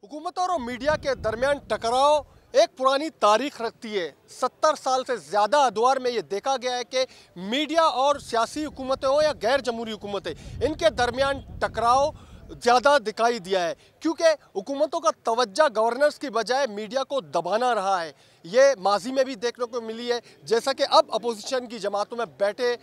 हुकूमतों और मीडिया के दरमियान टकराव एक पुरानी तारीख रखती है। 70 साल से ज़्यादा अदवार में ये देखा गया है कि मीडिया और सियासी हुकूमतें हो या गैर जमहूरी हुकूमतें, इनके दरमियान टकराव ज़्यादा दिखाई दिया है, क्योंकि हुकूमतों का तवज्जो गवर्नेंस की बजाय मीडिया को दबाना रहा है। ये माजी में भी देखने को मिली है, जैसा कि अब अपोजिशन की जमातों में बैठे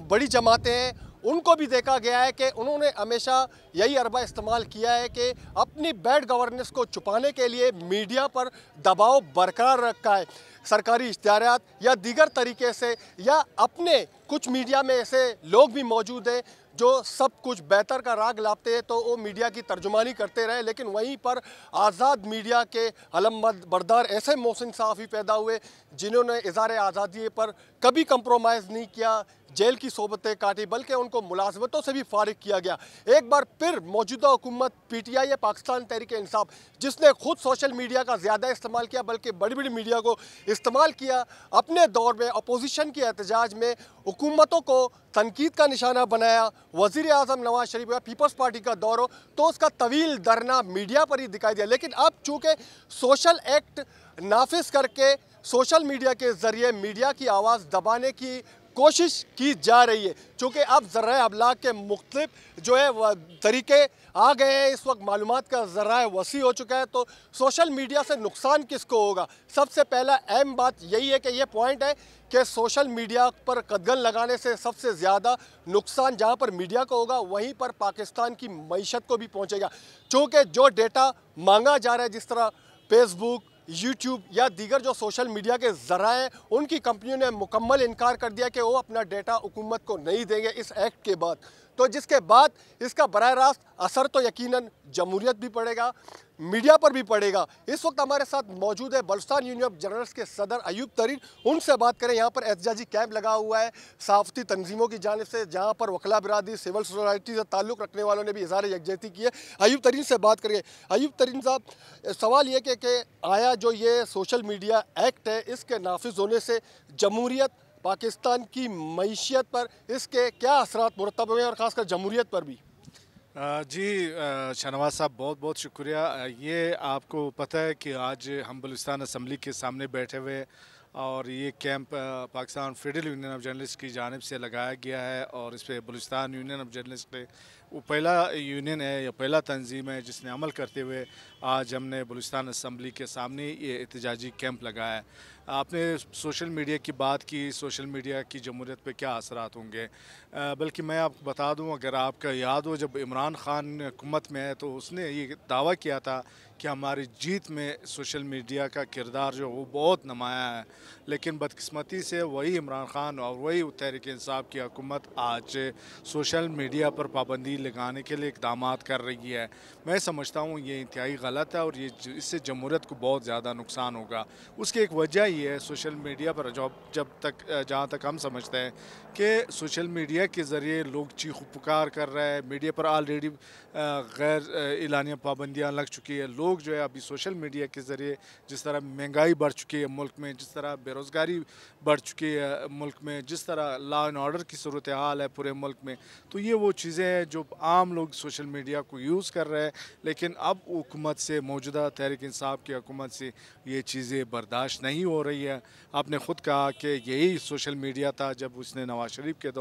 बड़ी जमातें हैं, उनको भी देखा गया है कि उन्होंने हमेशा यही अरबा इस्तेमाल किया है कि अपनी बैड गवर्नेंस को छुपाने के लिए मीडिया पर दबाव बरकरार रखा है। सरकारी इश्तिहारात या दीगर तरीके से, या अपने कुछ मीडिया में ऐसे लोग भी मौजूद हैं जो सब कुछ बेहतर का राग लाते हैं, तो वो मीडिया की तर्जुमानी करते रहे। लेकिन वहीं पर आज़ाद मीडिया के अलम बरदार ऐसे मोहसिन सहाफ़ी पैदा हुए जिन्होंने इज़हार आज़ादी पर कभी कंप्रोमाइज़ नहीं किया, जेल की सोबतें काटी, बल्कि उनको मुलाजमतों से भी फारिग किया गया। एक बार फिर मौजूदा हुकूमत PTI या पाकिस्तान तहरीक इंसाफ, जिसने खुद सोशल मीडिया का ज़्यादा इस्तेमाल किया, बल्कि बड़ी बड़ी मीडिया को इस्तेमाल किया, अपने दौर में अपोजिशन के एहतजाज में हुकूमतों को तनकीद का निशाना बनाया। वज़ीर आज़म नवाज शरीफ या पीपल्स पार्टी का दौर हो तो उसका तवील धरना मीडिया पर ही दिखाई दिया। लेकिन अब चूँकि सोशल एक्ट नाफिज करके सोशल मीडिया के ज़रिए मीडिया की आवाज़ दबाने की कोशिश की जा रही है, चूँकि अब ज़राए अबलाग के मुख्तलिफ जो है तरीके आ गए हैं, इस वक्त मालूमात का ज़राए वसी हो चुका है, तो सोशल मीडिया से नुकसान किसको होगा? सबसे पहला अहम बात यही है कि ये पॉइंट है कि सोशल मीडिया पर कदगन लगाने से सबसे ज़्यादा नुकसान जहाँ पर मीडिया को होगा, वहीं पर पाकिस्तान की मईशत को भी पहुँचेगा। चूँकि जो डेटा मांगा जा रहा है, जिस तरह फेसबुक, यूट्यूब या दीगर जो सोशल मीडिया के ज़राए, उनकी कंपनियों ने मुकम्मल इनकार कर दिया कि वो अपना डेटा हुकूमत को नहीं देंगे इस एक्ट के बाद। तो जिसके बाद इसका बराह रास्त असर तो यकीनन जमहूरियत भी पड़ेगा, मीडिया पर भी पड़ेगा। इस वक्त हमारे साथ मौजूद है बलूचिस्तान यूनियन ऑफ जर्नलिस्ट के सदर अयूब तरीन। उनसे बात करें। यहाँ पर एहतजाजी कैंप लगा हुआ है सहाफ़ती तंजीमों की जानिब से, जहाँ पर वकला बिरादरी, सिविल सोसाइटी से ताल्लुक़ रखने वालों ने भी इज़हार यकजहती की है। अयूब तरीन से बात करेंगे। अयूब तरीन साहब, सवाल ये कि आया जो ये सोशल मीडिया एक्ट है, इसके नाफिज होने से जमहूरियत, पाकिस्तान की मईशियत पर इसके क्या असरात मुरतब हुए, और ख़ासकर जमहूरियत पर भी? जी, शाहनवाज साहब बहुत बहुत शुक्रिया। ये आपको पता है कि आज हम बलूचिस्तान असम्बली के सामने बैठे हुए, और ये camp Pakistan federal union of journalist की जानिब से लगाया गया है, और इस पर बलूचिस्तान यूनियन ऑफ जर्नलिस्ट वो पहला यूनियन है या पहला तंजीम है जिसने अमल करते हुए आज हमने बलूचिस्तान असम्बली के सामने ये एहतजाजी कैंप लगाया है। आपने सोशल मीडिया की बात की, सोशल मीडिया की जमहूरियत पे क्या असरात होंगे, बल्कि मैं आपको बता दूं, अगर आपका याद हो, जब इमरान खान हुकूमत में है तो उसने ये दावा किया था कि हमारी जीत में सोशल मीडिया का किरदार जो वो बहुत नुमाया है। लेकिन बदकिस्मती से वही इमरान खान और वही तहरीक इंसाफ की हुकूमत आज सोशल मीडिया पर पाबंदी लगाने के लिए इक़दाम कर रही है। मैं समझता हूँ ये इंतहाई गलत है, और ये इससे जमहूरियत को बहुत ज़्यादा नुकसान होगा। उसकी एक वजह ये है, सोशल मीडिया पर जहाँ तक हम समझते हैं कि सोशल मीडिया के ज़रिए लोग चीख पुकार कर रहे हैं। मीडिया पर ऑलरेडी गैर एलानिया पाबंदियाँ लग चुकी है। लोग जो है अभी सोशल मीडिया के ज़रिए, जिस तरह महंगाई बढ़ चुकी है मुल्क में, जिस तरह बेरोज़गारी बढ़ चुकी है मुल्क में, जिस तरह लॉ एंड ऑर्डर की सूरत हाल है पूरे मुल्क में, तो ये वो चीज़ें हैं जो आम लोग सोशल मीडिया को यूज़ कर रहे हैं। लेकिन अब हुकूमत से, मौजूदा तहरीक इंसाफ की हुकूमत से ये चीज़ें बर्दाश्त नहीं हो रही है। आपने ख़ुद कहा कि यही सोशल मीडिया था जब उसने नवाज शरीफ के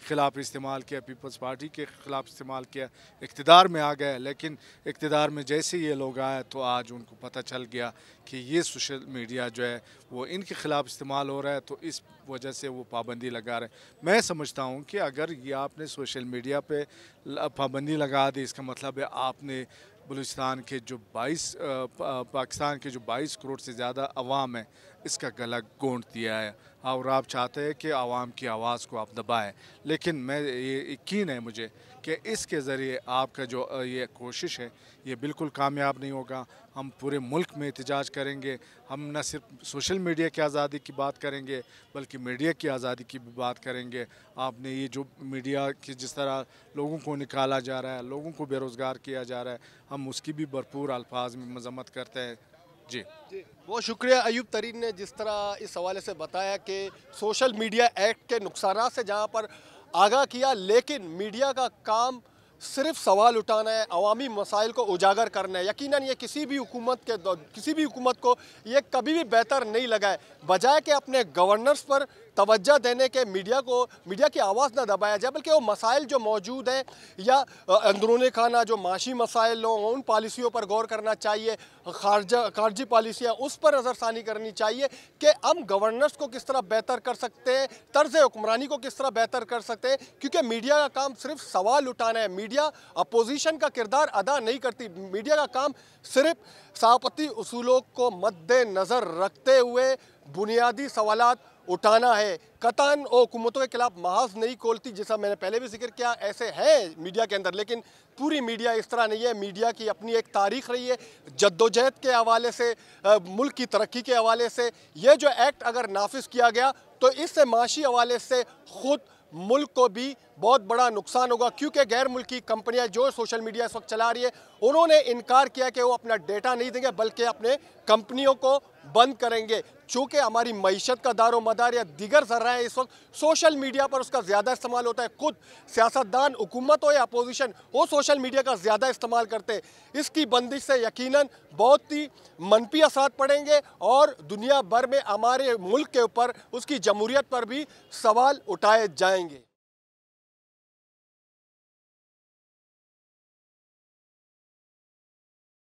ख़िलाफ़ इस्तेमाल किया, पीपल्स पार्टी के ख़िलाफ़ इस्तेमाल किया, इक़्तिदार में आ गए। लेकिन इक़्तिदार में जैसे ये लोग आए तो आज उनको पता चल गया कि ये सोशल मीडिया जो है वो इनके ख़िलाफ़ इस्तेमाल हो रहा है, तो इस वजह से वो पाबंदी लगा रहे हैं। मैं समझता हूँ कि अगर ये आपने सोशल मीडिया पे पाबंदी लगा दी, इसका मतलब है आपने बलूचिस्तान के जो 22 पाकिस्तान के जो 22 करोड़ से ज़्यादा अवाम है, इसका गला घोंट दिया है, और आप चाहते हैं कि आवाम की आवाज़ को आप दबाएं। लेकिन मैं ये यकीन है मुझे कि इसके ज़रिए आपका जो ये कोशिश है ये बिल्कुल कामयाब नहीं होगा। हम पूरे मुल्क में एहतजाज करेंगे। हम न सिर्फ सोशल मीडिया की आज़ादी की बात करेंगे, बल्कि मीडिया की आज़ादी की भी बात करेंगे। आपने ये जो मीडिया की जिस तरह लोगों को निकाला जा रहा है, लोगों को बेरोज़गार किया जा रहा है, हम उसकी भी भरपूर अल्फाज में मज़म्मत करते हैं। जी बहुत शुक्रिया अयूब तरीन ने जिस तरह इस हवाले से बताया कि सोशल मीडिया एक्ट के नुकसानात से जहाँ पर आगाह किया, लेकिन मीडिया का काम सिर्फ सवाल उठाना है, अवामी मसाइल को उजागर करना है। यकीनन ये किसी भी हुकूमत को ये कभी भी बेहतर नहीं लगा है। बजाय कि अपने गवर्नर्स पर तवज्जो देने के मीडिया की आवाज़ न दबाया जाए, बल्कि वो मसाइल जो मौजूद हैं या अंदरूनी खाना जो माशी मसाइल हों उन पॉलिसियों पर गौर करना चाहिए, खारजी पॉलिसियाँ उस पर नज़रसानी करनी चाहिए कि हम गवर्नेंस को किस तरह बेहतर कर सकते हैं, तर्ज हुक्मरानी को किस तरह बेहतर कर सकते हैं। क्योंकि मीडिया का काम सिर्फ सवाल उठाना है, मीडिया अपोजिशन का किरदार अदा नहीं करती। मीडिया का काम सिर्फ सहाफ़ती उसूलों को मद्देनज़र रखते हुए बुनियादी सवालात उठाना है। कतन और हुकूमतों के खिलाफ महाज नहीं खोलती, जैसा मैंने पहले भी जिक्र किया। ऐसे हैं मीडिया के अंदर, लेकिन पूरी मीडिया इस तरह नहीं है। मीडिया की अपनी एक तारीख रही है, जद्दोजहद के हवाले से, मुल्क की तरक्की के हवाले से। ये जो एक्ट अगर नाफिज किया गया तो इससे माशी हवाले से खुद मुल्क को भी बहुत बड़ा नुकसान होगा। क्योंकि गैर मुल्की कंपनियां जो सोशल मीडिया इस वक्त चला रही है, उन्होंने इनकार किया कि वो अपना डेटा नहीं देंगे, बल्कि अपने कंपनियों को बंद करेंगे। चूँकि हमारी मईशत का दारो मदार या दीगर ज़राए इस वक्त सोशल मीडिया पर उसका ज़्यादा इस्तेमाल होता है। खुद सियासतदान, हुकूमत हो या अपोजिशन, वो सोशल मीडिया का ज़्यादा इस्तेमाल करते हैं। इसकी बंदिश से यकीनन बहुत ही मनफी असरात पड़ेंगे और दुनिया भर में हमारे मुल्क के ऊपर, उसकी जमहूरियत पर भी सवाल उठाए जाएंगे।